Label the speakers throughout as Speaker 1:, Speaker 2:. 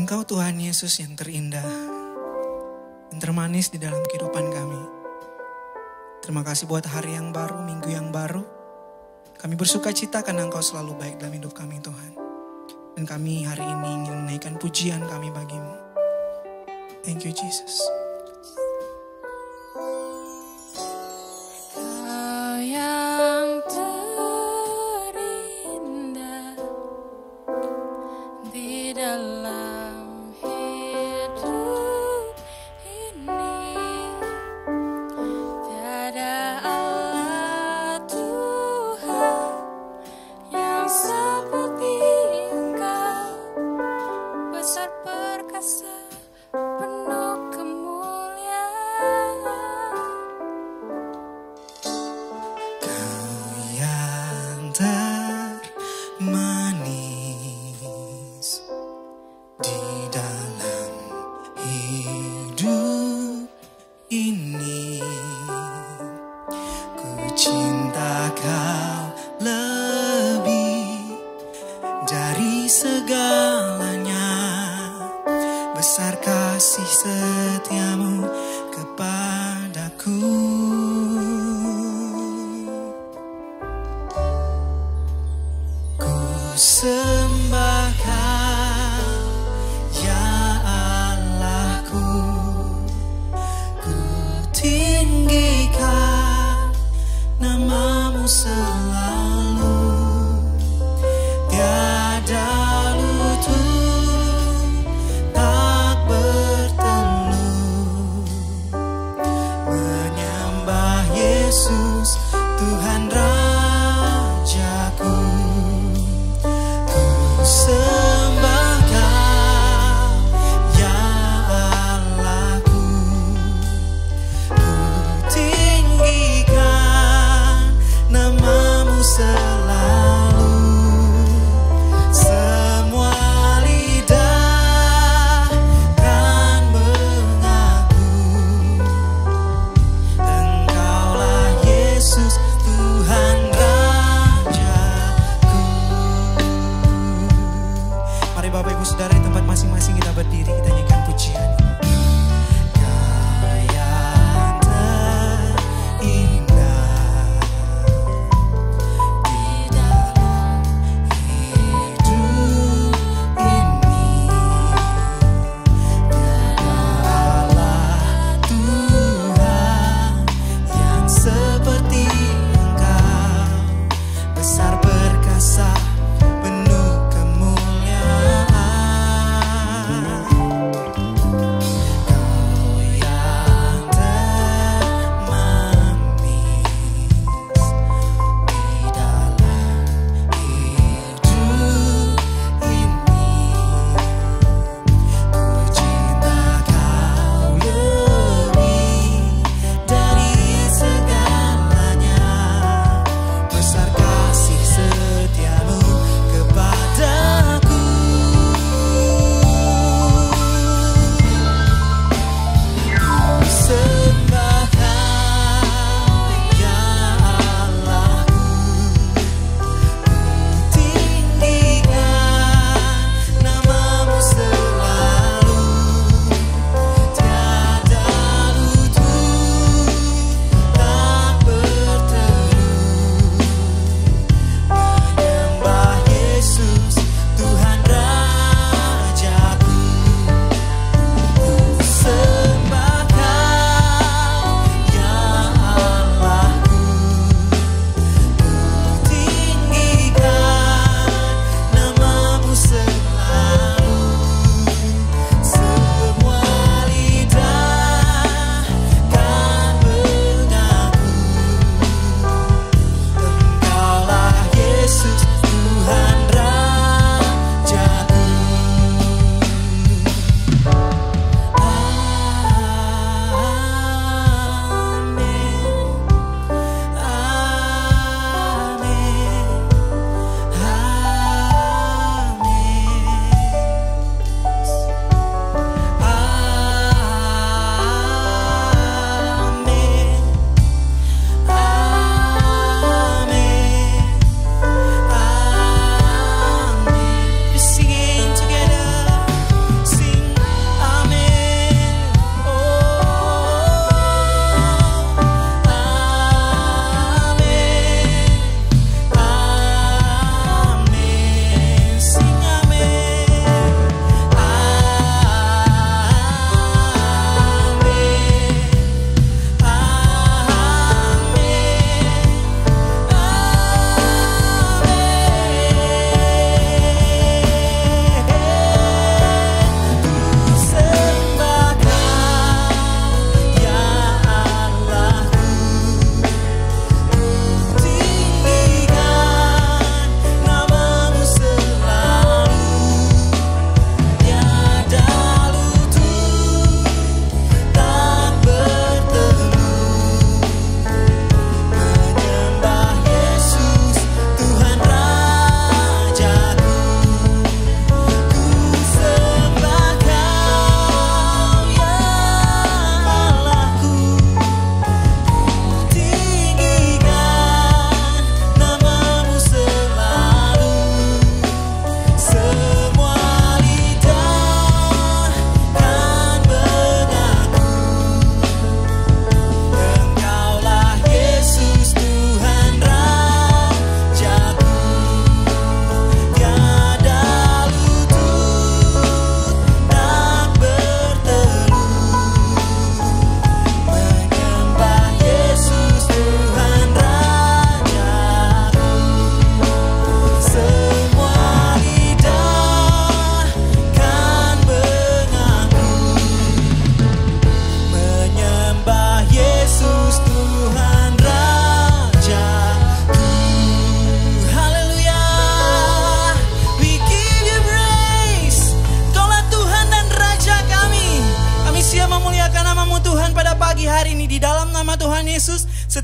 Speaker 1: Engkau Tuhan Yesus yang terindah, yang termanis di dalam kehidupan kami. Terima kasih buat hari yang baru, minggu yang baru. Kami bersuka cita karena Engkau selalu baik dalam hidup kami Tuhan. Dan kami hari ini ingin menaikkan pujian kami bagimu. Thank you Jesus.
Speaker 2: Seperti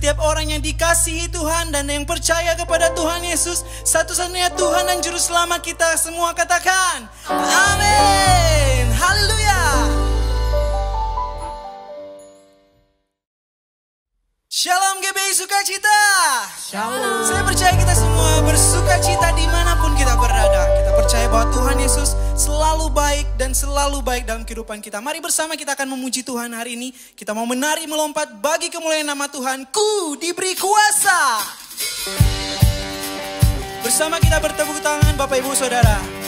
Speaker 1: setiap orang yang dikasihi Tuhan dan yang percaya kepada Tuhan Yesus, satu-satunya Tuhan dan Juru Selamat kita semua katakan, amin. Haleluya. Shalom GBI Sukacita. Shalom. Saya percaya kita semua bersukacita dimanapun kita berada. Kita percaya bahwa Tuhan Yesus selalu baik dan selalu baik dalam kehidupan kita. Mari bersama kita akan memuji Tuhan hari ini. Kita mau menari melompat bagi kemuliaan nama Tuhan. Ku diberi kuasa. Bersama kita bertepuk tangan Bapak Ibu Saudara.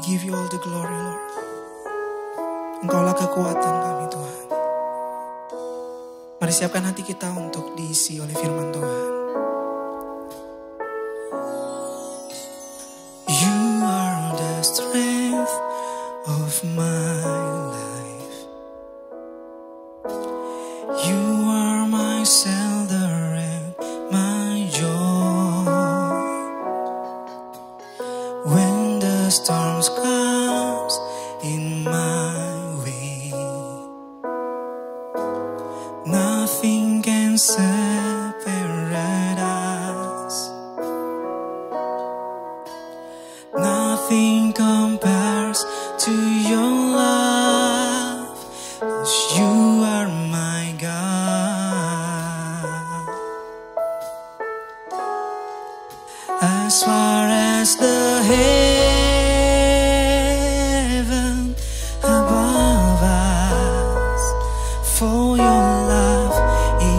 Speaker 1: give you all the glory, Lord. Engkaulah kekuatan kami, Tuhan. Mari siapkan hati kita untuk diisi oleh firman Tuhan. You are the strength of my life. You are my shelter and my joy. When the storms comes in my way, nothing can separate us. Nothing compares to your love, 'cause you are my God. As far as the heaven above us, for your love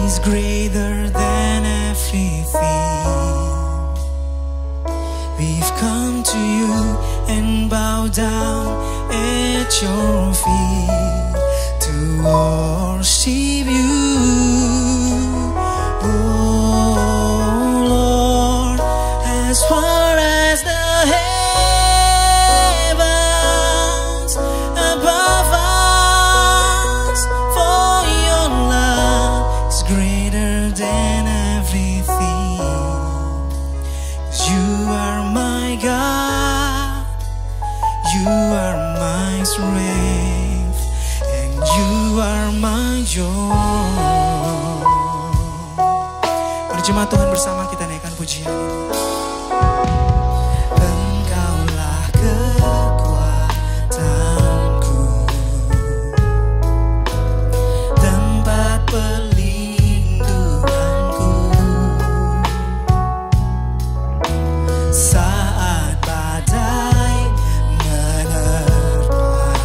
Speaker 1: is greater than everything. We've come to you and bow down at your feet to worship you. Oh Lord, as far as the heavens above us, for your love is greater than everything. 'Cause you are my God, you are my strength, and you are my joy. Berjemaat Tuhan bersama kita naikkan pujian ini. Engkaulah kekuatanku, tempat perlindunganku. Saat badai menerpa,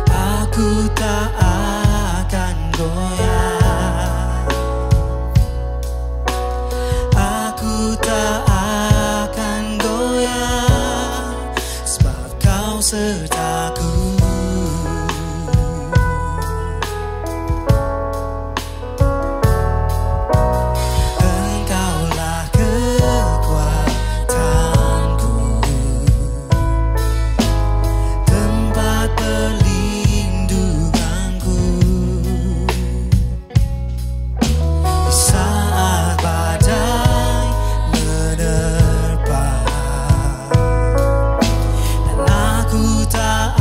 Speaker 1: aku tak akan goyah. Aku tak akan goyah, sebab kau sertaku. Engkaulah kekuatanku, tempat perlindunganku. Saat badai menerpa, dan aku tak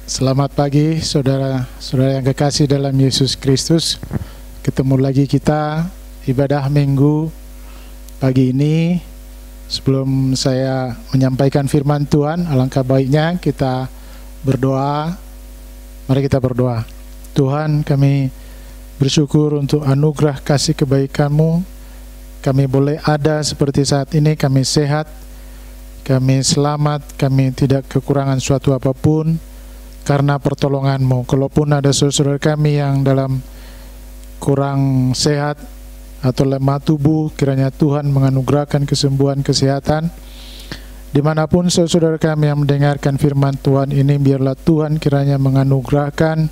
Speaker 2: Selamat pagi saudara-saudara yang kekasih dalam Yesus Kristus. Ketemu lagi kita ibadah minggu pagi ini. Sebelum saya menyampaikan firman Tuhan, alangkah baiknya kita berdoa. Mari kita berdoa. Tuhan, kami bersyukur untuk anugerah kasih kebaikan-Mu. Kami boleh ada seperti saat ini, kami sehat, kami selamat, kami tidak kekurangan suatu apapun karena pertolongan-Mu. Kalaupun ada saudara kami yang dalam kurang sehat atau lemah tubuh, kiranya Tuhan menganugerahkan kesembuhan, kesehatan. Dimanapun saudara kami yang mendengarkan firman Tuhan ini, biarlah Tuhan kiranya menganugerahkan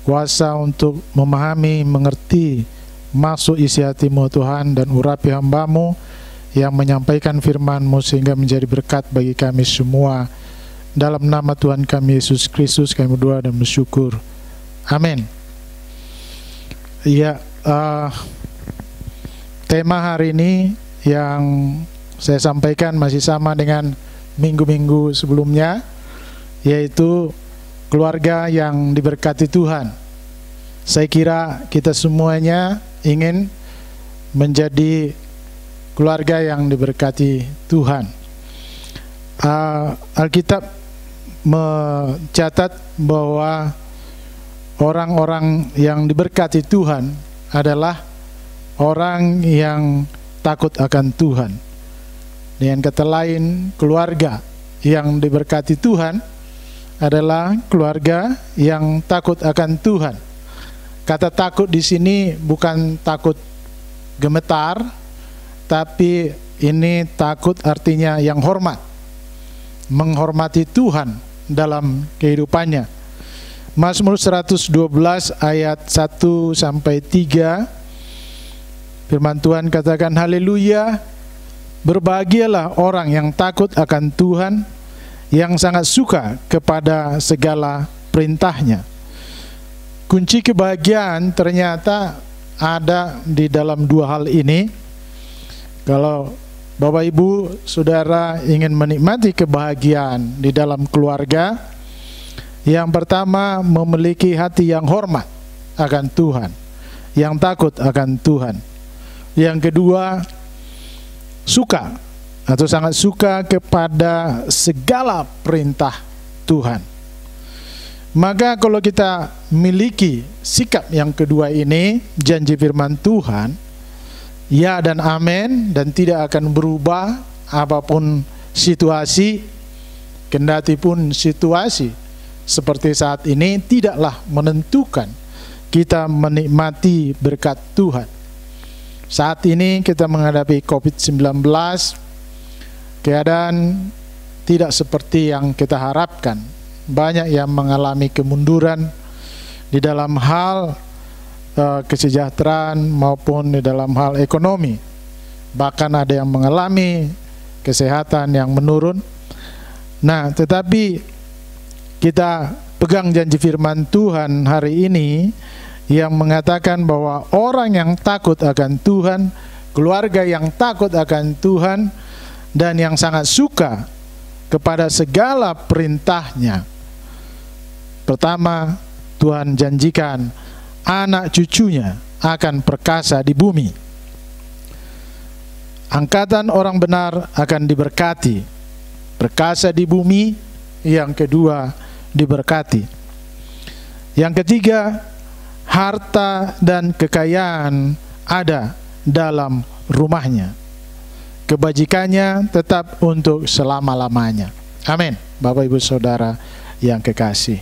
Speaker 2: kuasa untuk memahami, mengerti maksud isi hati-Mu Tuhan, dan urapi hamba-Mu yang menyampaikan firman-Mu sehingga menjadi berkat bagi kami semua. Dalam nama Tuhan kami Yesus Kristus kami berdoa dan bersyukur. Amin. Ya, tema hari ini yang saya sampaikan masih sama dengan minggu-minggu sebelumnya, yaitu keluarga yang diberkati Tuhan. Saya kira kita semuanya ingin menjadi keluarga yang diberkati Tuhan. Alkitab mencatat bahwa orang-orang yang diberkati Tuhan adalah orang yang takut akan Tuhan. Dengan kata lain, keluarga yang diberkati Tuhan adalah keluarga yang takut akan Tuhan. Kata takut di sini bukan takut gemetar, tapi ini takut artinya yang hormat, menghormati Tuhan dalam kehidupannya. Mazmur 112 ayat 1 sampai 3, firman Tuhan katakan, haleluya, berbahagialah orang yang takut akan Tuhan, yang sangat suka kepada segala perintahnya. Kunci kebahagiaan ternyata ada di dalam dua hal ini. Kalau Bapak Ibu Saudara ingin menikmati kebahagiaan di dalam keluarga, yang pertama memiliki hati yang hormat akan Tuhan, yang takut akan Tuhan. Yang kedua, suka atau sangat suka kepada segala perintah Tuhan. Maka kalau kita miliki sikap yang kedua ini, janji firman Tuhan, ya dan amin, dan tidak akan berubah apapun situasi, kendati pun situasi seperti saat ini tidaklah menentukan kita menikmati berkat Tuhan. Saat ini kita menghadapi COVID-19, keadaan tidak seperti yang kita harapkan. Banyak yang mengalami kemunduran di dalam hal kesejahteraan maupun di dalam hal ekonomi. Bahkan ada yang mengalami kesehatan yang menurun. Nah, tetapi kita pegang janji firman Tuhan hari ini yang mengatakan bahwa orang yang takut akan Tuhan, keluarga yang takut akan Tuhan, dan yang sangat suka kepada segala perintahnya. Pertama, Tuhan janjikan anak cucunya akan perkasa di bumi. Angkatan orang benar akan diberkati, perkasa di bumi. Yang kedua, diberkati. Yang ketiga, harta dan kekayaan ada dalam rumahnya. Kebajikannya tetap untuk selama-lamanya. Amin. Bapak Ibu Saudara yang kekasih,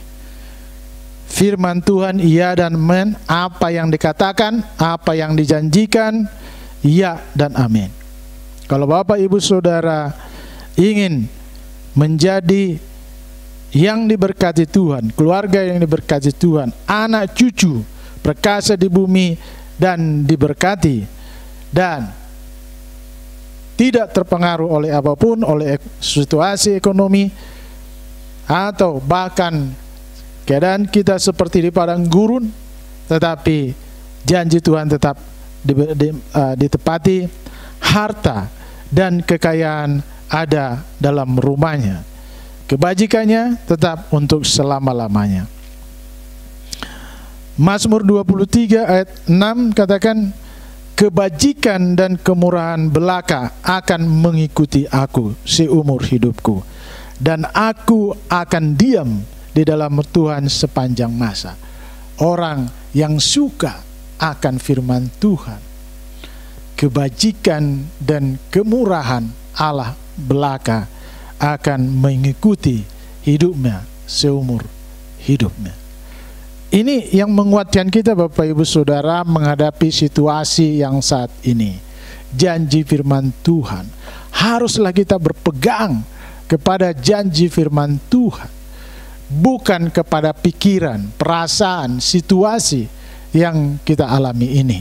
Speaker 2: firman Tuhan iya dan amin. Apa yang dikatakan, apa yang dijanjikan, iya dan amin. Kalau Bapak Ibu Saudara ingin menjadi yang diberkati Tuhan, keluarga yang diberkati Tuhan, anak cucu perkasa di bumi dan diberkati, dan tidak terpengaruh oleh apapun, oleh situasi ekonomi atau bahkan keadaan kita seperti di padang gurun, tetapi janji Tuhan tetap ditepati. Harta dan kekayaan ada dalam rumahnya. kebajikannya tetap untuk selama-lamanya. Mazmur 23 ayat 6 katakan, kebajikan dan kemurahan belaka akan mengikuti aku seumur hidupku, dan aku akan diam di dalam Tuhan sepanjang masa. Orang yang suka akan firman Tuhan, kebajikan dan kemurahan Allah belaka akan mengikuti hidupnya seumur hidupnya. Ini yang menguatkan kita Bapak Ibu Saudara menghadapi situasi yang saat ini. Janji firman Tuhan. Haruslah kita berpegang kepada janji firman Tuhan, bukan kepada pikiran, perasaan, situasi yang kita alami ini.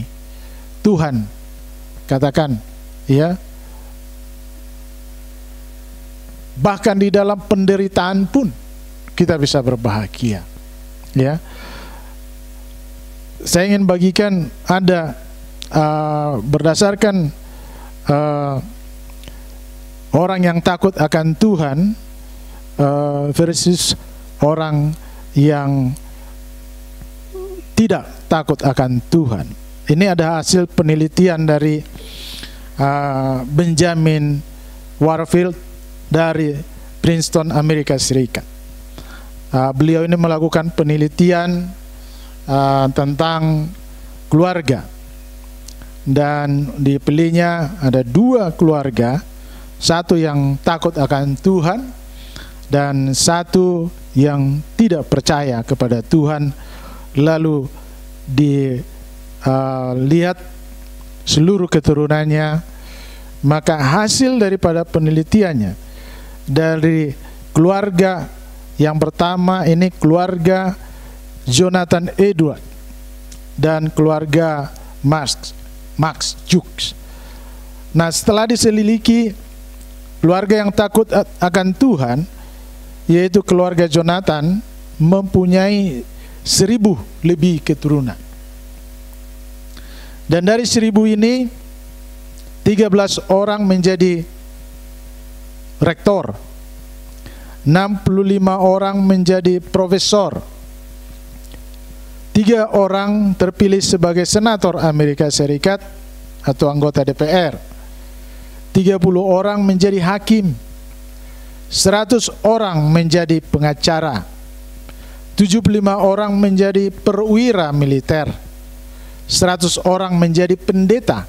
Speaker 2: Tuhan katakan, ya, bahkan di dalam penderitaan pun kita bisa berbahagia. Ya, saya ingin bagikan ada berdasarkan orang yang takut akan Tuhan versus orang yang tidak takut akan Tuhan. Ini ada hasil penelitian dari Benjamin Warfield dari Princeton, Amerika Serikat. Beliau ini melakukan penelitian tentang keluarga, dan dipilihnya ada 2 keluarga, satu yang takut akan Tuhan dan satu yang tidak percaya kepada Tuhan. Lalu dilihat seluruh keturunannya, maka hasil daripada penelitiannya dari keluarga yang pertama ini keluarga Jonathan Edward dan keluarga Max Jukes. Nah, setelah diselidiki, keluarga yang takut akan Tuhan, yaitu keluarga Jonathan, mempunyai 1000 lebih keturunan. Dan dari 1000 ini 13 orang menjadi rektor, 65 orang menjadi profesor, 3 orang terpilih sebagai senator Amerika Serikat atau anggota DPR, 30 orang menjadi hakim, 100 orang menjadi pengacara, 75 orang menjadi perwira militer, 100 orang menjadi pendeta,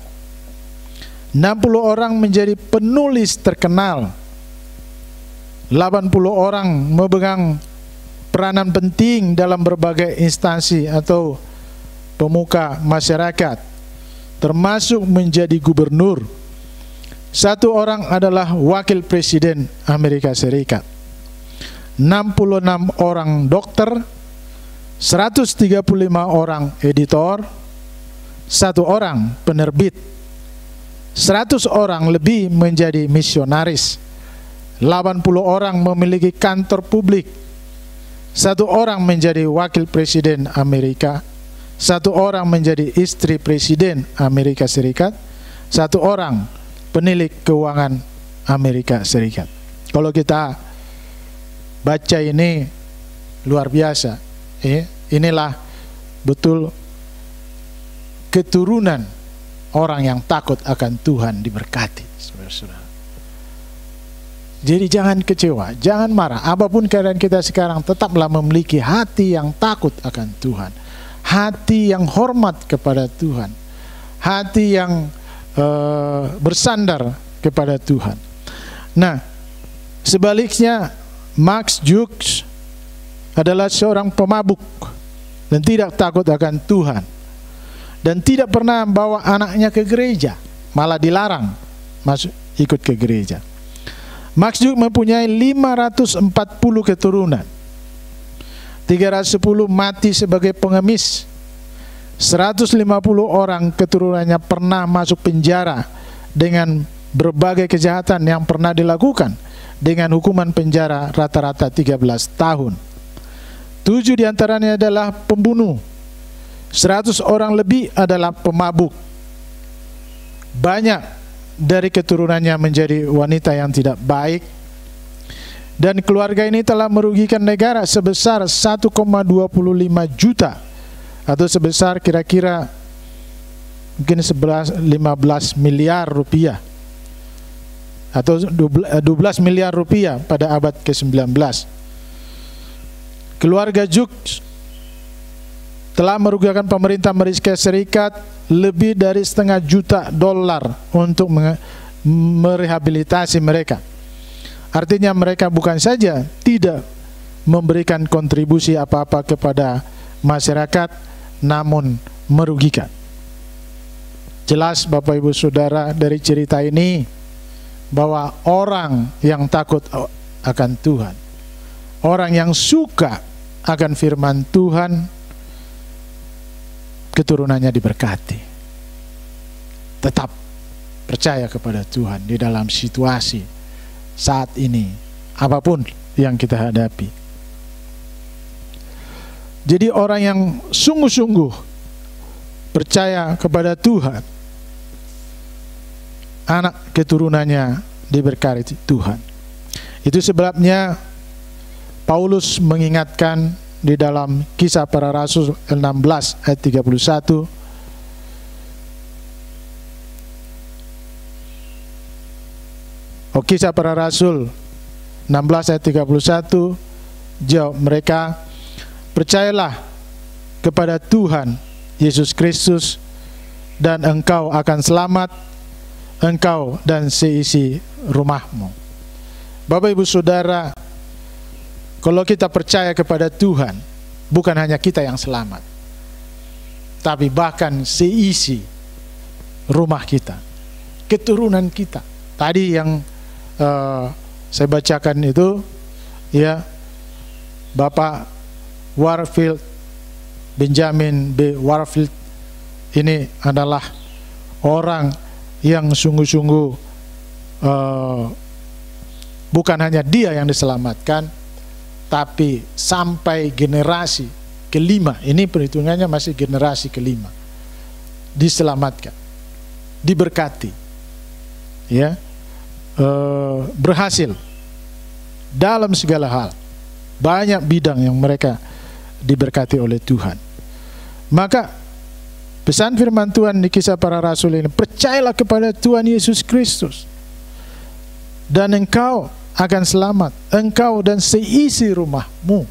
Speaker 2: 60 orang menjadi penulis terkenal, 80 orang memegang peranan penting dalam berbagai instansi atau pemuka masyarakat, termasuk menjadi gubernur. 1 orang adalah wakil presiden Amerika Serikat, 66 orang dokter, 135 orang editor, 1 orang penerbit, 100 orang lebih menjadi misionaris, 80 orang memiliki kantor publik, 1 orang menjadi wakil presiden Amerika, 1 orang menjadi istri presiden Amerika Serikat, 1 orang penilik keuangan Amerika Serikat. Kalau kita baca ini luar biasa. Inilah betul keturunan orang yang takut akan Tuhan diberkati, saudara-saudara. Jadi jangan kecewa, jangan marah. Apapun keadaan kita sekarang, tetaplah memiliki hati yang takut akan Tuhan, hati yang hormat kepada Tuhan, hati yang bersandar kepada Tuhan. Nah, sebaliknya Max Jukes adalah seorang pemabuk dan tidak takut akan Tuhan, dan tidak pernah membawa anaknya ke gereja, malah dilarang masuk ikut ke gereja. Max Jukes mempunyai 540 keturunan, 310 mati sebagai pengemis, 150 orang keturunannya pernah masuk penjara dengan berbagai kejahatan yang pernah dilakukan, dengan hukuman penjara rata-rata 13 tahun. 7 diantaranya adalah pembunuh, 100 orang lebih adalah pemabuk. Banyak dari keturunannya menjadi wanita yang tidak baik, Dan keluarga ini telah merugikan negara sebesar 1,25 juta atau sebesar kira-kira mungkin 15 miliar rupiah atau 12 miliar rupiah pada abad ke-19. Keluarga Juk telah merugikan pemerintah Amerika Serikat lebih dari $500 juta untuk merehabilitasi mereka. Artinya mereka bukan saja tidak memberikan kontribusi apa-apa kepada masyarakat, namun merugikan. Jelas Bapak Ibu Saudara dari cerita ini bahwa orang yang takut akan Tuhan, orang yang suka akan firman Tuhan, keturunannya diberkati. Tetap percaya kepada Tuhan di dalam situasi saat ini, apapun yang kita hadapi. Jadi orang yang sungguh-sungguh percaya kepada Tuhan, anak keturunannya diberkati Tuhan. Itu sebabnya Paulus mengingatkan di dalam Kisah Para Rasul 16 ayat 31, Kisah Para Rasul 16 ayat 31, jawab mereka, percayalah kepada Tuhan Yesus Kristus dan engkau akan selamat, engkau dan seisi rumahmu. Bapak Ibu Saudara, kalau kita percaya kepada Tuhan, bukan hanya kita yang selamat, tapi bahkan seisi rumah kita, keturunan kita. Tadi yang saya bacakan itu, ya, Bapak Warfield, Benjamin B. Warfield ini adalah orang yang sungguh-sungguh bukan hanya dia yang diselamatkan, tapi sampai generasi kelima, ini perhitungannya masih generasi kelima, diselamatkan, diberkati, ya, berhasil dalam segala hal. Banyak bidang yang mereka diberkati oleh Tuhan. Maka pesan firman Tuhan di Kisah Para Rasul ini, percayalah kepada Tuhan Yesus Kristus dan engkau akan selamat, engkau dan seisi rumahmu.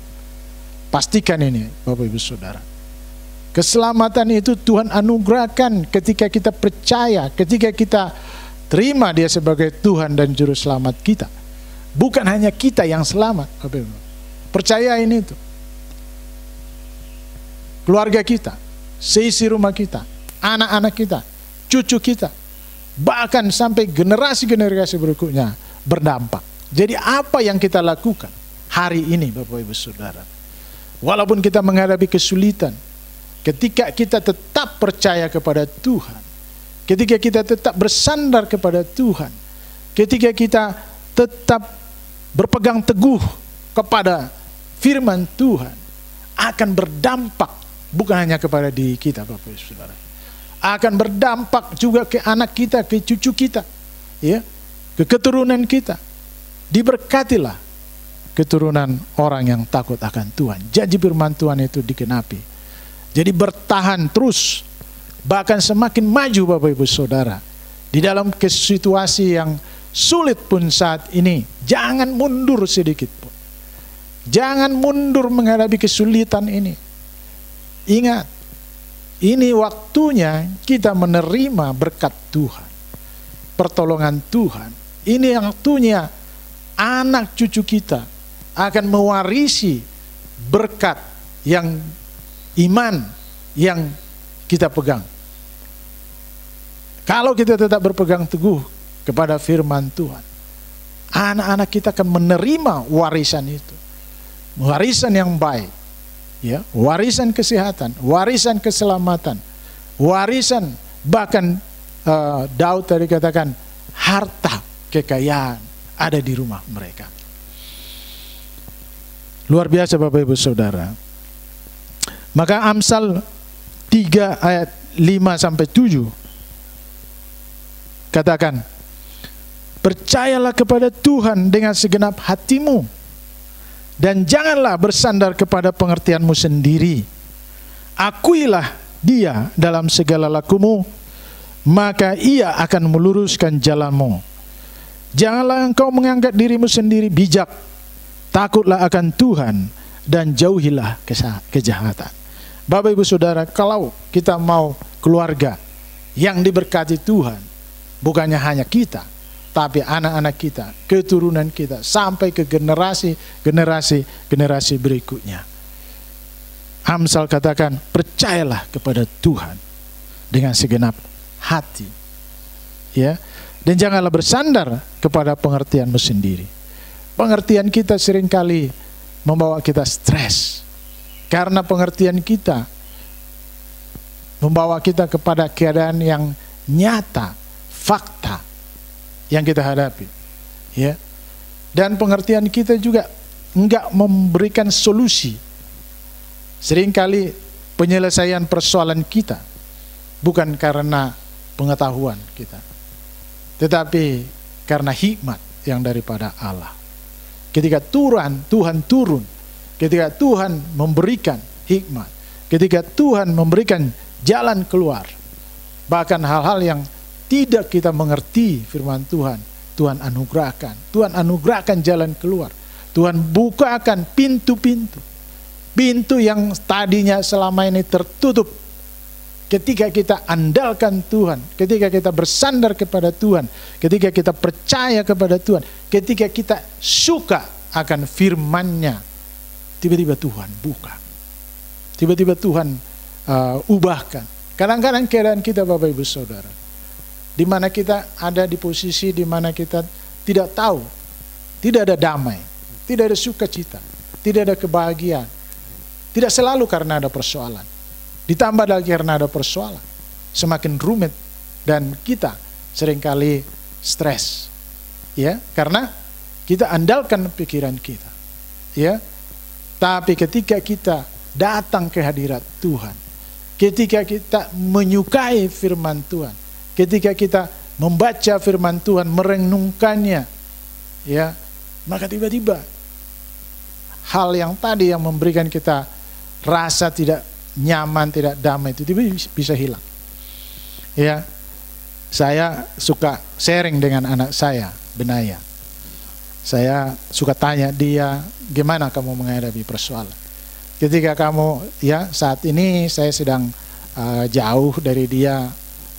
Speaker 2: Pastikan ini Bapak Ibu Saudara, keselamatan itu Tuhan anugerahkan ketika kita percaya, ketika kita terima dia sebagai Tuhan dan Juru Selamat kita. Bukan hanya kita yang selamat, Bapak Ibu. Percaya ini itu. Keluarga kita, seisi rumah kita, anak-anak kita, cucu kita, bahkan sampai generasi-generasi berikutnya berdampak. Jadi apa yang kita lakukan hari ini Bapak Ibu Saudara, walaupun kita menghadapi kesulitan, ketika kita tetap percaya kepada Tuhan, ketika kita tetap bersandar kepada Tuhan, ketika kita tetap berpegang teguh kepada firman Tuhan, akan berdampak bukan hanya kepada diri kita Bapak Ibu Saudara, akan berdampak juga ke anak kita, ke cucu kita, ya, ke keturunan kita. Diberkatilah keturunan orang yang takut akan Tuhan. Janji firman Tuhan itu digenapi. Jadi bertahan terus, bahkan semakin maju Bapak Ibu Saudara. Di dalam situasi yang sulit pun saat ini, jangan mundur sedikit pun. Jangan mundur menghadapi kesulitan ini. Ingat, ini waktunya kita menerima berkat Tuhan, pertolongan Tuhan. Ini waktunya anak cucu kita akan mewarisi berkat yang iman yang kita pegang. Kalau kita tetap berpegang teguh kepada firman Tuhan, anak-anak kita akan menerima warisan itu. Warisan yang baik, ya, warisan kesehatan, warisan keselamatan, warisan bahkan Daud tadi katakan harta kekayaan ada di rumah mereka. Luar biasa Bapak Ibu Saudara. Maka Amsal 3 ayat 5-7 katakan, percayalah kepada Tuhan dengan segenap hatimu dan janganlah bersandar kepada pengertianmu sendiri. Akuilah Dia dalam segala lakumu, maka Ia akan meluruskan jalanmu. Janganlah engkau menganggap dirimu sendiri bijak. Takutlah akan Tuhan dan jauhilah kejahatan. Bapak Ibu Saudara, kalau kita mau keluarga yang diberkati Tuhan, bukannya hanya kita, tapi anak-anak kita, keturunan kita, sampai ke generasi berikutnya. Amsal katakan, percayalah kepada Tuhan dengan segenap hati, ya, dan janganlah bersandar kepada pengertianmu sendiri. Pengertian kita seringkali membawa kita stres, karena pengertian kita membawa kita kepada keadaan yang nyata, fakta yang kita hadapi, ya. Dan pengertian kita juga enggak memberikan solusi. Seringkali penyelesaian persoalan kita bukan karena pengetahuan kita, tetapi karena hikmat yang daripada Allah. Ketika Tuhan turun, ketika Tuhan memberikan hikmat, ketika Tuhan memberikan jalan keluar, bahkan hal-hal yang tidak kita mengerti firman Tuhan, Tuhan anugerahkan. Tuhan anugerahkan jalan keluar. Tuhan bukakan pintu-pintu. Pintu yang tadinya selama ini tertutup. Ketika kita andalkan Tuhan, ketika kita bersandar kepada Tuhan, ketika kita percaya kepada Tuhan, ketika kita suka akan firman-Nya, tiba-tiba Tuhan buka. Tiba-tiba Tuhan ubahkan. Kadang-kadang keadaan kita, Bapak Ibu Saudara, di mana kita ada di posisi di mana kita tidak tahu, tidak ada damai, tidak ada sukacita, tidak ada kebahagiaan. Tidak selalu karena ada persoalan. Ditambah lagi karena ada persoalan, semakin rumit dan kita seringkali stres, ya, karena kita andalkan pikiran kita, ya. Tapi ketika kita datang ke hadirat Tuhan, ketika kita menyukai firman Tuhan, ketika kita membaca firman Tuhan, merenungkannya, ya, maka tiba-tiba hal yang tadi yang memberikan kita rasa tidak nyaman, tidak damai itu tiba-tiba bisa hilang. Ya, saya suka sharing dengan anak saya, Benaya. Saya suka tanya dia, gimana kamu menghadapi persoalan? Ketika kamu, ya, saat ini saya sedang jauh dari dia,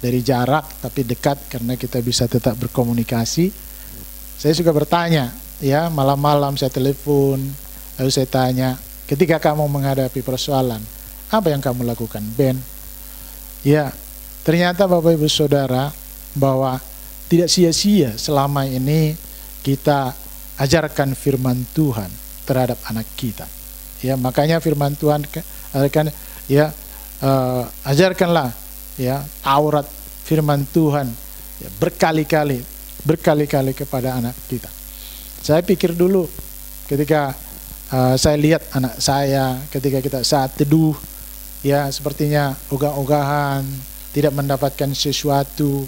Speaker 2: dari jarak tapi dekat karena kita bisa tetap berkomunikasi. Saya suka bertanya, ya, malam-malam saya telepon, lalu saya tanya, ketika kamu menghadapi persoalan, apa yang kamu lakukan, Ben? Ya, ternyata Bapak Ibu Saudara, bahwa tidak sia-sia selama ini kita ajarkan firman Tuhan terhadap anak kita. Ya, makanya firman Tuhan akan, ya, ajarkanlah, ya, Taurat firman Tuhan, ya, berkali-kali kepada anak kita. Saya pikir dulu ketika saya lihat anak saya ketika kita saat teduh, ya, sepertinya ogah-ogahan, tidak mendapatkan sesuatu,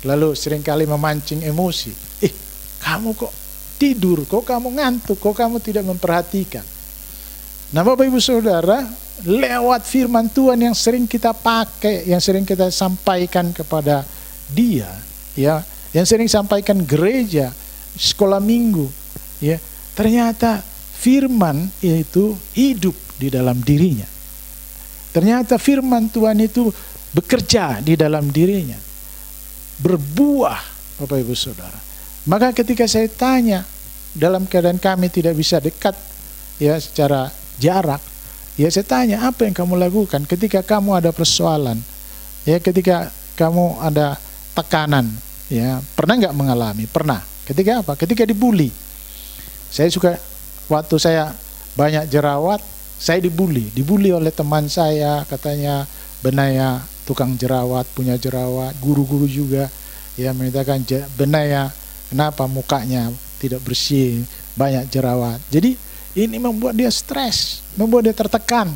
Speaker 2: lalu seringkali memancing emosi. Kamu kok tidur, kok kamu ngantuk, kok kamu tidak memperhatikan. Nah, Bapak Ibu Saudara, lewat firman Tuhan yang sering kita pakai, yang sering kita sampaikan kepada dia, ya, yang sering sampaikan gereja, sekolah minggu, ya, ternyata firman itu hidup di dalam dirinya. Ternyata firman Tuhan itu bekerja di dalam dirinya, berbuah, Bapak Ibu Saudara. Maka ketika saya tanya, dalam keadaan kami tidak bisa dekat, ya, secara jarak, ya, saya tanya, apa yang kamu lakukan ketika kamu ada persoalan, ya, ketika kamu ada tekanan, ya, pernah nggak mengalami? Pernah. Ketika apa? Ketika dibully. Saya suka, waktu saya banyak jerawat, saya dibully oleh teman saya, katanya Benaya tukang jerawat, punya jerawat, guru-guru juga, ya, menyatakan, Benaya kenapa mukanya tidak bersih, banyak jerawat. Jadi ini membuat dia stres, membuat dia tertekan.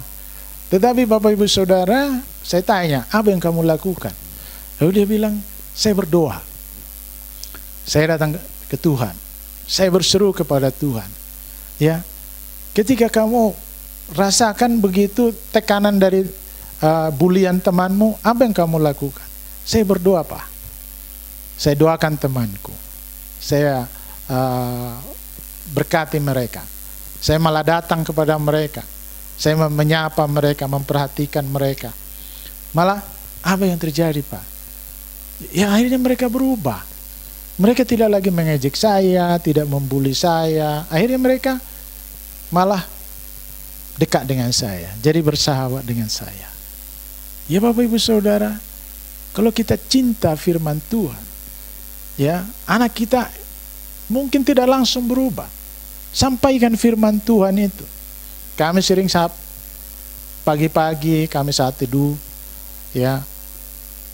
Speaker 2: Tetapi Bapak Ibu Saudara, saya tanya, apa yang kamu lakukan? Lalu dia bilang, saya berdoa, saya datang ke Tuhan, saya berseru kepada Tuhan, ya. Ketika kamu rasakan begitu tekanan dari bulian temanmu, apa yang kamu lakukan? Saya berdoa, Pak. Saya doakan temanku. Saya berkati mereka. Saya malah datang kepada mereka. Saya menyapa mereka, memperhatikan mereka. Malah apa yang terjadi, Pak? Ya akhirnya mereka berubah. Mereka tidak lagi mengejek saya, tidak membuli saya. Akhirnya mereka malah dekat dengan saya, jadi bersahabat dengan saya. Ya Bapak Ibu Saudara, kalau kita cinta firman Tuhan, ya anak kita mungkin tidak langsung berubah. Sampaikan firman Tuhan itu. Kami sering pagi-pagi kami saat teduh, ya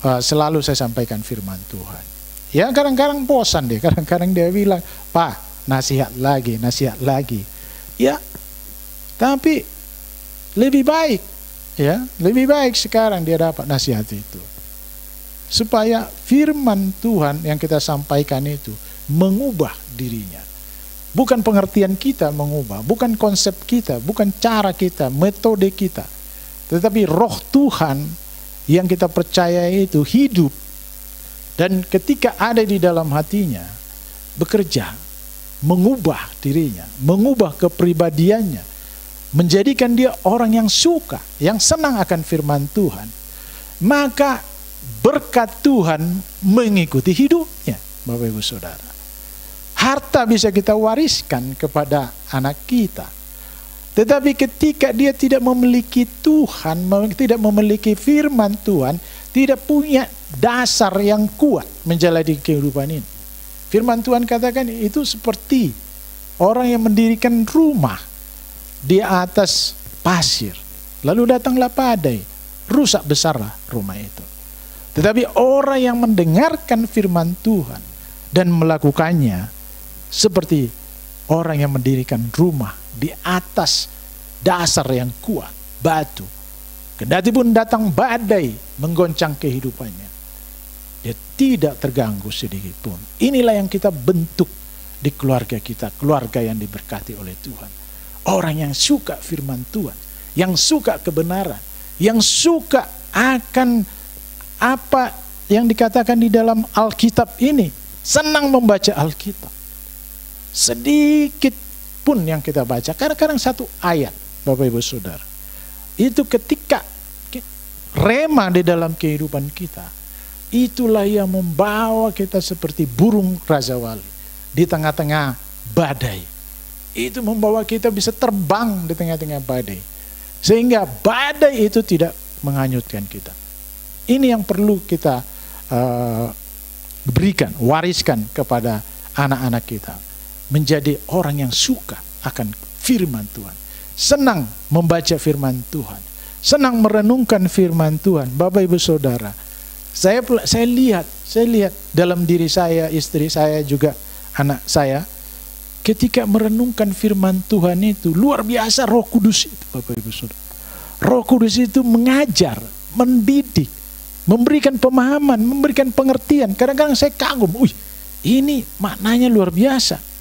Speaker 2: selalu saya sampaikan firman Tuhan. Ya kadang-kadang bosan deh, kadang-kadang dia bilang, Pak nasihat lagi. Ya, tapi lebih baik, ya lebih baik sekarang dia dapat nasihat itu, supaya firman Tuhan yang kita sampaikan itu mengubah dirinya. Bukan pengertian kita mengubah, bukan konsep kita, bukan cara kita, metode kita, tetapi roh Tuhan yang kita percaya itu hidup. Dan ketika ada di dalam hatinya, bekerja, mengubah dirinya, mengubah kepribadiannya, menjadikan dia orang yang suka, yang senang akan firman Tuhan, maka berkat Tuhan mengikuti hidupnya, Bapak Ibu Saudara. Harta bisa kita wariskan kepada anak kita, tetapi ketika dia tidak memiliki Tuhan, tidak memiliki firman Tuhan, tidak punya dasar yang kuat menjalani kehidupan ini. Firman Tuhan katakan itu seperti orang yang mendirikan rumah di atas pasir, lalu datanglah badai, rusak besarlah rumah itu. Tetapi orang yang mendengarkan firman Tuhan dan melakukannya seperti orang yang mendirikan rumah di atas dasar yang kuat, batu. Kendati pun datang badai menggoncang kehidupannya, dia tidak terganggu sedikit pun. Inilah yang kita bentuk di keluarga kita, keluarga yang diberkati oleh Tuhan. Orang yang suka firman Tuhan, yang suka kebenaran, yang suka akan apa yang dikatakan di dalam Alkitab ini, senang membaca Alkitab. Sedikit pun yang kita baca, kadang-kadang satu ayat, Bapak Ibu Saudara, itu ketika rema di dalam kehidupan kita, itulah yang membawa kita seperti burung razawali di tengah-tengah badai. Itu membawa kita bisa terbang di tengah-tengah badai, sehingga badai itu tidak menghanyutkan kita. Ini yang perlu kita berikan, wariskan kepada anak-anak kita, menjadi orang yang suka akan firman Tuhan, senang membaca firman Tuhan, senang merenungkan firman Tuhan. Bapak Ibu Saudara, saya lihat dalam diri saya, istri saya juga anak saya, ketika merenungkan firman Tuhan itu luar biasa. Roh Kudus itu, Bapak Ibu Saudara, Roh Kudus itu mengajar, mendidik, memberikan pemahaman, memberikan pengertian. Kadang-kadang saya kagum, ini maknanya luar biasa.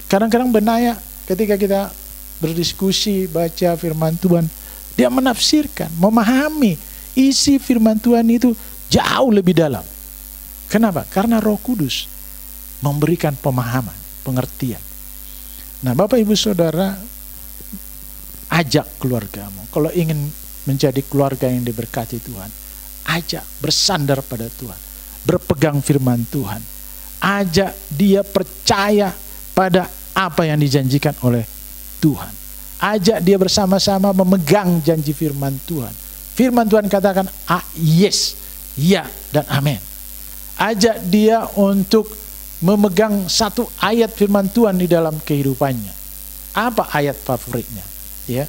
Speaker 2: Kadang-kadang Benaya ketika kita berdiskusi baca firman Tuhan, dia menafsirkan, memahami isi firman Tuhan itu jauh lebih dalam. Kenapa? Karena Roh Kudus memberikan pemahaman, pengertian. Nah, Bapak Ibu Saudara, ajak keluargamu, kalau ingin menjadi keluarga yang diberkati Tuhan, ajak bersandar pada Tuhan, berpegang firman Tuhan, ajak dia percaya pada apa yang dijanjikan oleh Tuhan, ajak dia bersama-sama memegang janji firman Tuhan. Firman Tuhan katakan yes, ya dan amin. Ajak dia untuk memegang satu ayat firman Tuhan di dalam kehidupannya. Apa ayat favoritnya? Ya,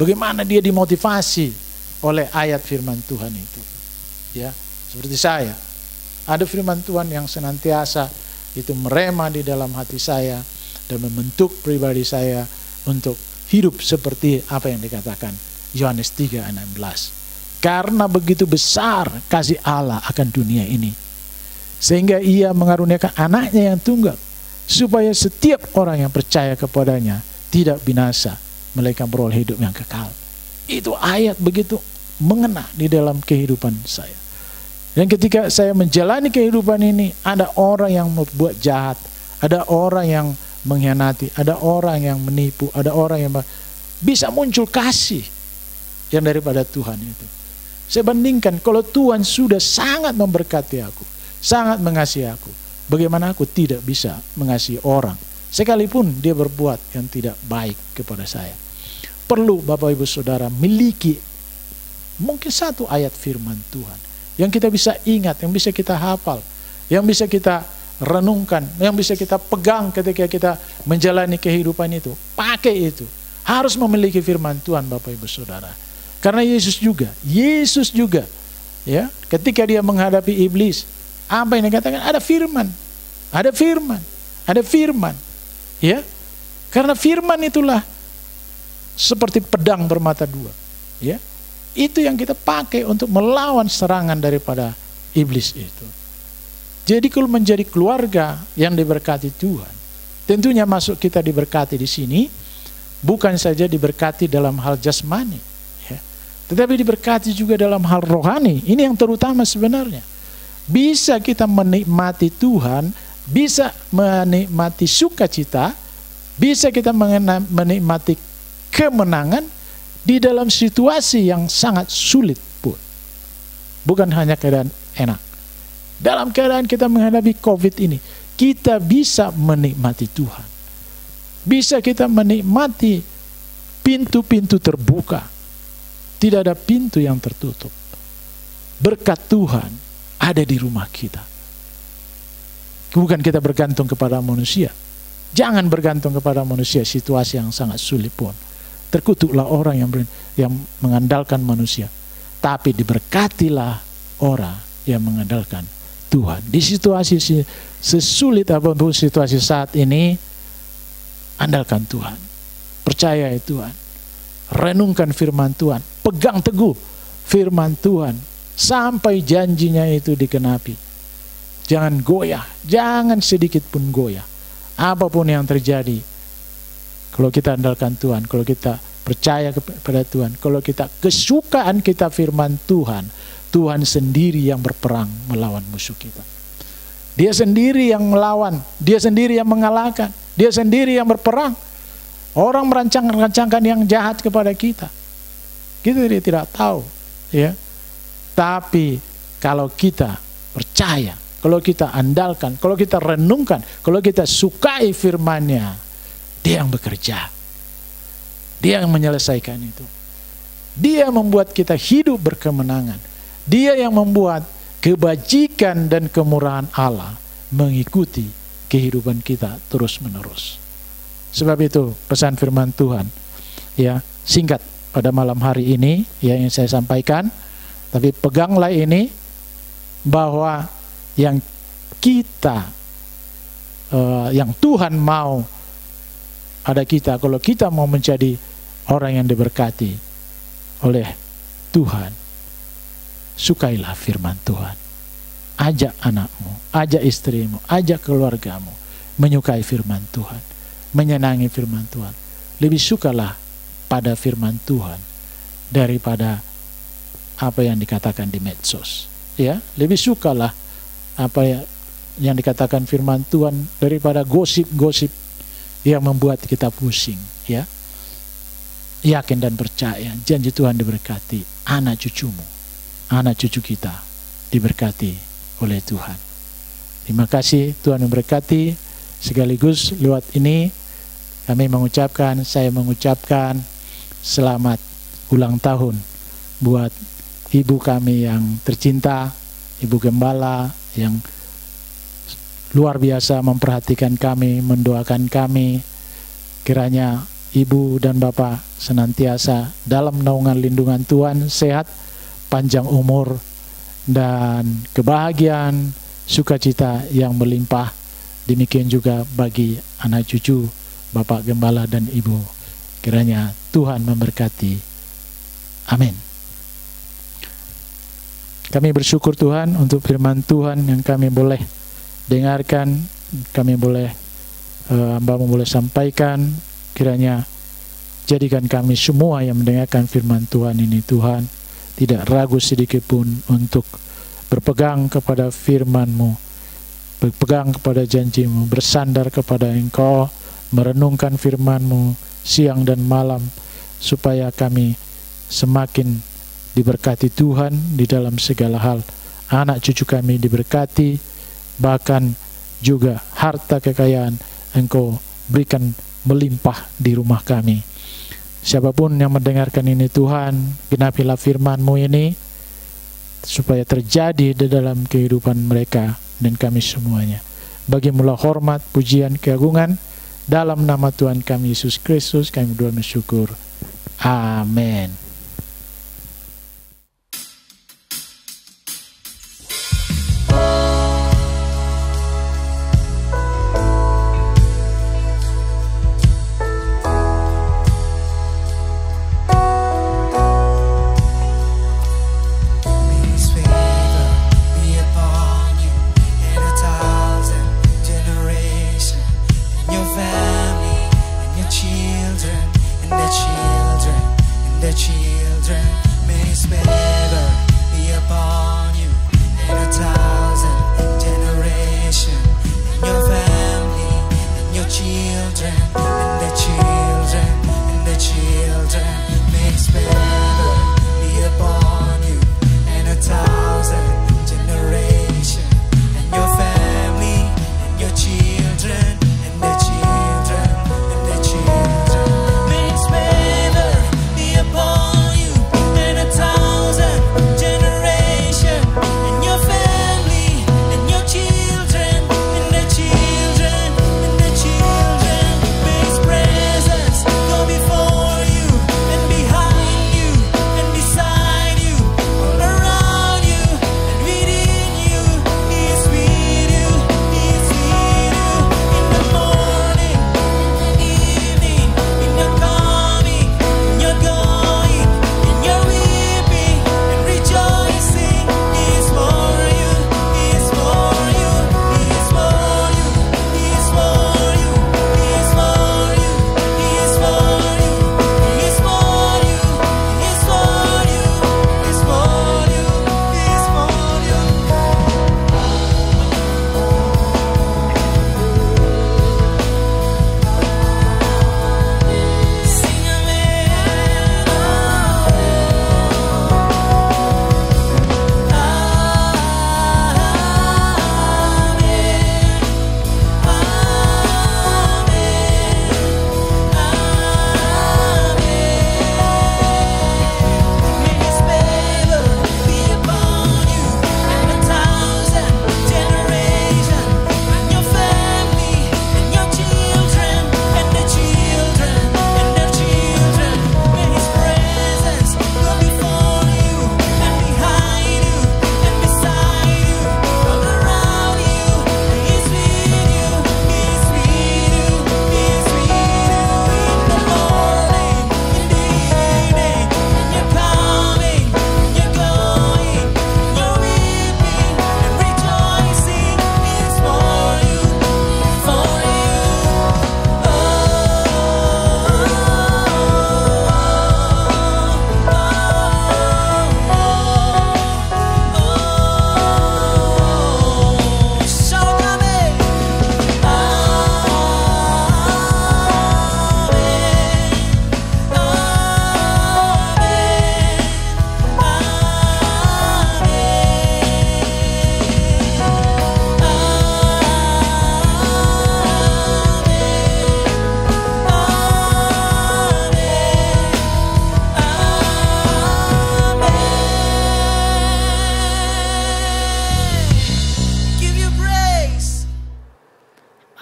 Speaker 2: bagaimana dia dimotivasi oleh ayat firman Tuhan itu? Ya, seperti saya, ada firman Tuhan yang senantiasa itu merema di dalam hati saya dan membentuk pribadi saya untuk hidup seperti apa yang dikatakan Yohanes 3:16. Karena begitu besar kasih Allah akan dunia ini, sehingga ia mengaruniakan anaknya yang tunggal, supaya setiap orang yang percaya kepadanya tidak binasa, melainkan beroleh hidup yang kekal. Itu ayat begitu mengena di dalam kehidupan saya. Dan ketika saya menjalani kehidupan ini, ada orang yang membuat jahat, ada orang yang mengkhianati, ada orang yang menipu, ada orang yang bisa muncul kasih yang daripada Tuhan itu. Saya bandingkan, kalau Tuhan sudah sangat memberkati aku, sangat mengasihi aku, bagaimana aku tidak bisa mengasihi orang, sekalipun dia berbuat yang tidak baik kepada saya. Perlu Bapak Ibu Saudara miliki mungkin satu ayat firman Tuhan yang kita bisa ingat, yang bisa kita hafal, yang bisa kita renungkan, yang bisa kita pegang ketika kita menjalani kehidupan itu. Pakai itu. Harus memiliki firman Tuhan Bapak Ibu Saudara. Karena Yesus juga ya, ketika dia menghadapi iblis, apa yang dikatakan? Ada firman. Ya. Karena firman itulah seperti pedang bermata dua, ya. Itu yang kita pakai untuk melawan serangan daripada iblis itu. Jadi kalau menjadi keluarga yang diberkati Tuhan, tentunya masuk kita diberkati di sini bukan saja diberkati dalam hal jasmani, ya, tetapi diberkati juga dalam hal rohani. Ini yang terutama sebenarnya. Bisa kita menikmati Tuhan, bisa menikmati sukacita, bisa kita menikmati kemenangan di dalam situasi yang sangat sulit pun. Bukan hanya keadaan enak. Dalam keadaan kita menghadapi COVID ini, kita bisa menikmati Tuhan. Bisa kita menikmati pintu-pintu terbuka. Tidak ada pintu yang tertutup. Berkat Tuhan ada di rumah kita. Bukan kita bergantung kepada manusia. Jangan bergantung kepada manusia situasi yang sangat sulit pun. Terkutuklah orang yang mengandalkan manusia. Tapi diberkatilah orang yang mengandalkan Tuhan. Di situasi sesulit apapun situasi saat ini, andalkan Tuhan. Percaya Tuhan. Renungkan firman Tuhan. Pegang teguh firman Tuhan sampai janjinya itu digenapi. Jangan goyah, jangan sedikit pun goyah. Apapun yang terjadi, kalau kita andalkan Tuhan, kalau kita percaya kepada Tuhan, kalau kita kesukaan kita firman Tuhan, Tuhan sendiri yang berperang melawan musuh kita. Dia sendiri yang melawan, dia sendiri yang mengalahkan, dia sendiri yang berperang. Orang merancangkan yang jahat kepada kita, kita tidak tahu, ya. Tapi kalau kita percaya, kalau kita andalkan, kalau kita renungkan, kalau kita sukai firman-Nya, Dia yang bekerja. Dia yang menyelesaikan itu. Dia membuat kita hidup berkemenangan. Dia yang membuat kebajikan dan kemurahan Allah mengikuti kehidupan kita terus-menerus. Sebab itu pesan firman Tuhan, ya, singkat pada malam hari ini ya, yang saya sampaikan. Tapi peganglah ini, bahwa yang kita, yang Tuhan mau ada kita, kalau kita mau menjadi orang yang diberkati oleh Tuhan, sukailah firman Tuhan. Ajak anakmu, ajak istrimu, ajak keluargamu menyukai firman Tuhan, menyenangi firman Tuhan. Lebih sukalah pada firman Tuhan daripada apa yang dikatakan di medsos, ya. Lebih sukalah apa yang dikatakan firman Tuhan daripada gosip-gosip yang membuat kita pusing, ya. Yakin dan percaya janji Tuhan diberkati, anak cucumu, anak cucu kita diberkati oleh Tuhan. Terima kasih, Tuhan memberkati. Sekaligus lewat ini saya mengucapkan selamat ulang tahun buat ibu kami yang tercinta, Ibu Gembala, yang luar biasa memperhatikan kami, mendoakan kami. Kiranya ibu dan bapak senantiasa dalam naungan lindungan Tuhan, sehat, panjang umur, dan kebahagiaan, sukacita yang melimpah. Demikian juga bagi anak cucu Bapak Gembala dan Ibu. Kiranya Tuhan memberkati. Amin. Kami bersyukur Tuhan untuk firman Tuhan yang kami boleh dengarkan, kami boleh hamba-Mu boleh sampaikan, kiranya jadikan kami semua yang mendengarkan firman Tuhan ini, Tuhan, tidak ragu sedikit pun untuk berpegang kepada firman-Mu, berpegang kepada janji-Mu, bersandar kepada Engkau, merenungkan firman-Mu siang dan malam, supaya kami semakin diberkati Tuhan di dalam segala hal. Anak cucu kami diberkati, bahkan juga harta kekayaan Engkau berikan melimpah di rumah kami. Siapapun yang mendengarkan ini, Tuhan, genapilah firman-Mu ini supaya terjadi di dalam kehidupan mereka dan kami semuanya. Bagi-Mulah hormat, pujian, keagungan, dalam nama Tuhan kami Yesus Kristus kami berdoa dan bersyukur. Amin.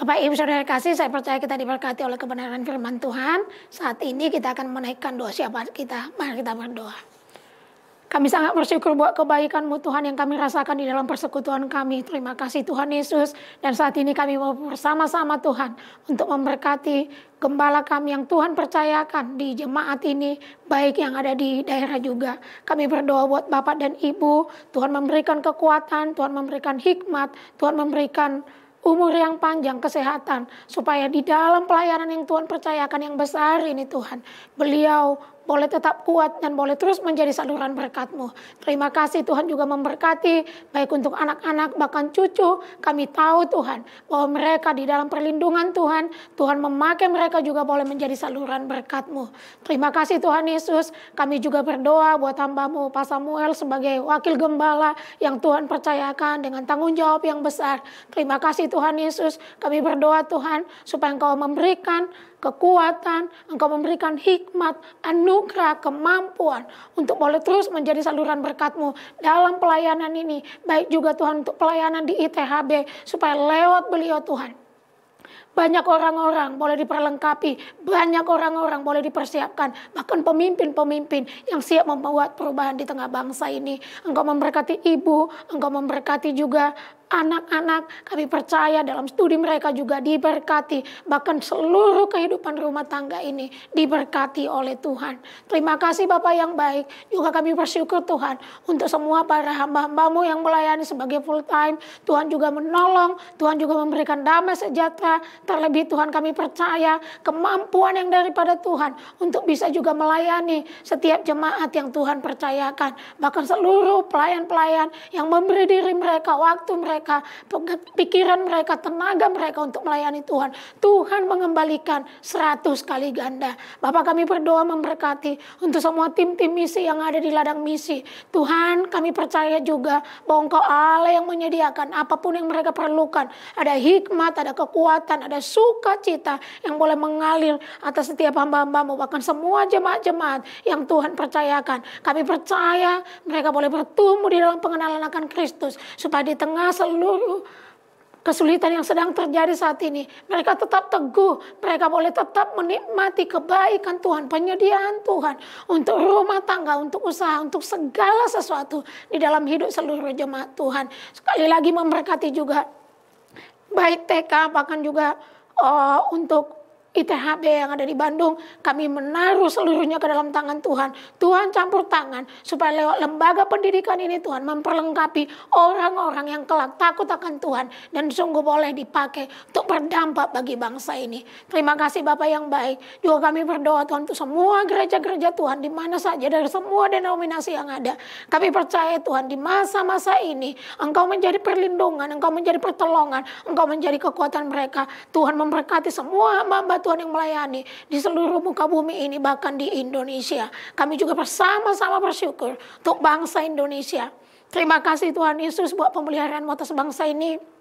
Speaker 3: Bapak Ibu Saudara kasih, saya percaya kita diberkati oleh kebenaran firman Tuhan. Saat ini kita akan menaikkan doa syafaat kita. Mari kita berdoa. Kami sangat bersyukur buat kebaikan-Mu Tuhan yang kami rasakan di dalam persekutuan kami. Terima kasih Tuhan Yesus. Dan saat ini kami mau bersama-sama Tuhan untuk memberkati gembala kami yang Tuhan percayakan di jemaat ini, baik yang ada di daerah juga. Kami berdoa buat Bapak dan Ibu, Tuhan memberikan kekuatan, Tuhan memberikan hikmat, Tuhan memberikan umur yang panjang, kesehatan. Supaya di dalam pelayanan yang Tuhan percayakan yang besar ini Tuhan, beliau boleh tetap kuat dan boleh terus menjadi saluran berkat-Mu. Terima kasih Tuhan juga memberkati baik untuk anak-anak bahkan cucu. Kami tahu Tuhan bahwa mereka di dalam perlindungan Tuhan, Tuhan memakai mereka juga boleh menjadi saluran berkat-Mu. Terima kasih Tuhan Yesus. Kami juga berdoa buat hamba-Mu Pak Samuel sebagai wakil gembala yang Tuhan percayakan dengan tanggung jawab yang besar. Terima kasih Tuhan Yesus. Kami berdoa Tuhan supaya Engkau memberikan kekuatan, Engkau memberikan hikmat, anugerah, kemampuan untuk boleh terus menjadi saluran berkat-Mu dalam pelayanan ini. Baik juga Tuhan untuk pelayanan di ITHB, supaya lewat beliau Tuhan, banyak orang-orang boleh diperlengkapi, banyak orang-orang boleh dipersiapkan, bahkan pemimpin-pemimpin yang siap membuat perubahan di tengah bangsa ini. Engkau memberkati ibu, Engkau memberkati juga anak-anak. Kami percaya dalam studi mereka juga diberkati, bahkan seluruh kehidupan rumah tangga ini diberkati oleh Tuhan. Terima kasih Bapak yang baik. Juga kami bersyukur Tuhan untuk semua para hamba-hamba-Mu yang melayani sebagai full time. Tuhan juga menolong, Tuhan juga memberikan damai sejahtera. Terlebih Tuhan kami percaya kemampuan yang daripada Tuhan untuk bisa juga melayani setiap jemaat yang Tuhan percayakan. Bahkan seluruh pelayan-pelayan yang memberi diri mereka, waktu mereka, pikiran mereka, tenaga mereka untuk melayani Tuhan. Tuhan mengembalikan 100 kali ganda. Bapak kami berdoa memberkati untuk semua tim-tim misi yang ada di ladang misi. Tuhan kami percaya juga bahwa Engkau Allah yang menyediakan apapun yang mereka perlukan. Ada hikmat, ada kekuatan, ada sukacita yang boleh mengalir atas setiap hamba-hamba-Mu, bahkan semua jemaat-jemaat yang Tuhan percayakan. Kami percaya mereka boleh bertumbuh di dalam pengenalan akan Kristus, supaya di tengah seluruh kesulitan yang sedang terjadi saat ini, mereka tetap teguh, mereka boleh tetap menikmati kebaikan Tuhan, penyediaan Tuhan untuk rumah tangga, untuk usaha, untuk segala sesuatu di dalam hidup seluruh jemaat Tuhan. Sekali lagi memberkati juga baik TK, bahkan juga untuk ITHB yang ada di Bandung. Kami menaruh seluruhnya ke dalam tangan Tuhan. Tuhan campur tangan supaya lewat lembaga pendidikan ini Tuhan memperlengkapi orang-orang yang kelak takut akan Tuhan dan sungguh boleh dipakai untuk berdampak bagi bangsa ini. Terima kasih Bapak yang baik. Juga kami berdoa Tuhan untuk semua gereja-gereja Tuhan di mana saja dari semua denominasi yang ada. Kami percaya Tuhan di masa-masa ini Engkau menjadi perlindungan, Engkau menjadi pertolongan, Engkau menjadi kekuatan mereka. Tuhan memberkati semua hamba-hamba Tuhan yang melayani di seluruh muka bumi ini, bahkan di Indonesia. Kami juga bersama-sama bersyukur untuk bangsa Indonesia. Terima kasih Tuhan Yesus buat pemeliharaan atas bangsa ini.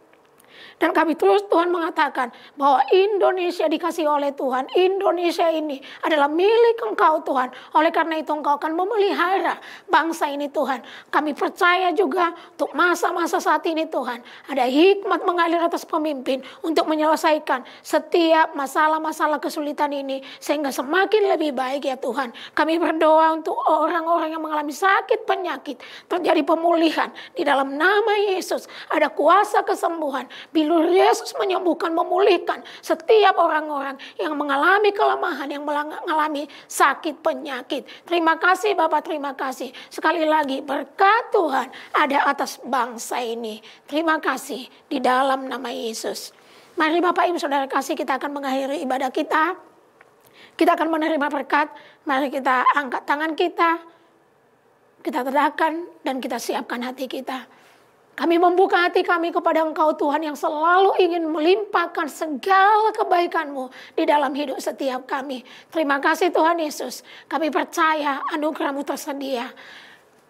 Speaker 3: Dan kami terus Tuhan mengatakan bahwa Indonesia dikasih oleh Tuhan. Indonesia ini adalah milik Engkau Tuhan. Oleh karena itu Engkau akan memelihara bangsa ini Tuhan. Kami percaya juga untuk masa-masa saat ini Tuhan, ada hikmat mengalir atas pemimpin untuk menyelesaikan setiap masalah-masalah kesulitan ini, sehingga semakin lebih baik ya Tuhan. Kami berdoa untuk orang-orang yang mengalami sakit penyakit, terjadi pemulihan di dalam nama Yesus. Ada kuasa kesembuhan. Bilur Yesus menyembuhkan, memulihkan setiap orang-orang yang mengalami kelemahan, yang mengalami sakit penyakit. Terima kasih Bapak, terima kasih. Sekali lagi berkat Tuhan ada atas bangsa ini. Terima kasih di dalam nama Yesus. Mari Bapak Ibu Saudara kasih, kita akan mengakhiri ibadah kita. Kita akan menerima berkat. Mari kita angkat tangan kita tegakkan dan kita siapkan hati kita. Kami membuka hati kami kepada Engkau Tuhan yang selalu ingin melimpahkan segala kebaikan-Mu di dalam hidup setiap kami. Terima kasih Tuhan Yesus. Kami percaya anugerah-Mu tersedia.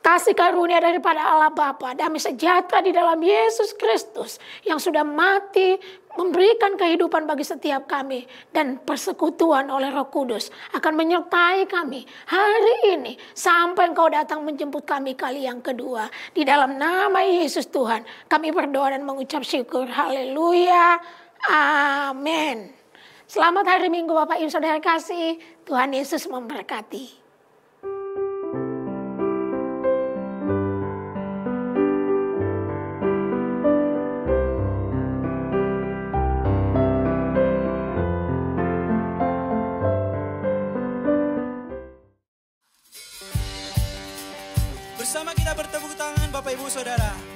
Speaker 3: Kasih karunia daripada Allah Bapa, damai sejahtera di dalam Yesus Kristus yang sudah mati, memberikan kehidupan bagi setiap kami, dan persekutuan oleh Roh Kudus akan menyertai kami hari ini sampai Engkau datang menjemput kami kali yang kedua. Di dalam nama Yesus Tuhan kami berdoa dan mengucap syukur. Haleluya. Amin. Selamat hari Minggu Bapak Ibu Saudara kasih. Tuhan Yesus memberkati.
Speaker 1: Bersama kita bertepuk tangan Bapak Ibu Saudara.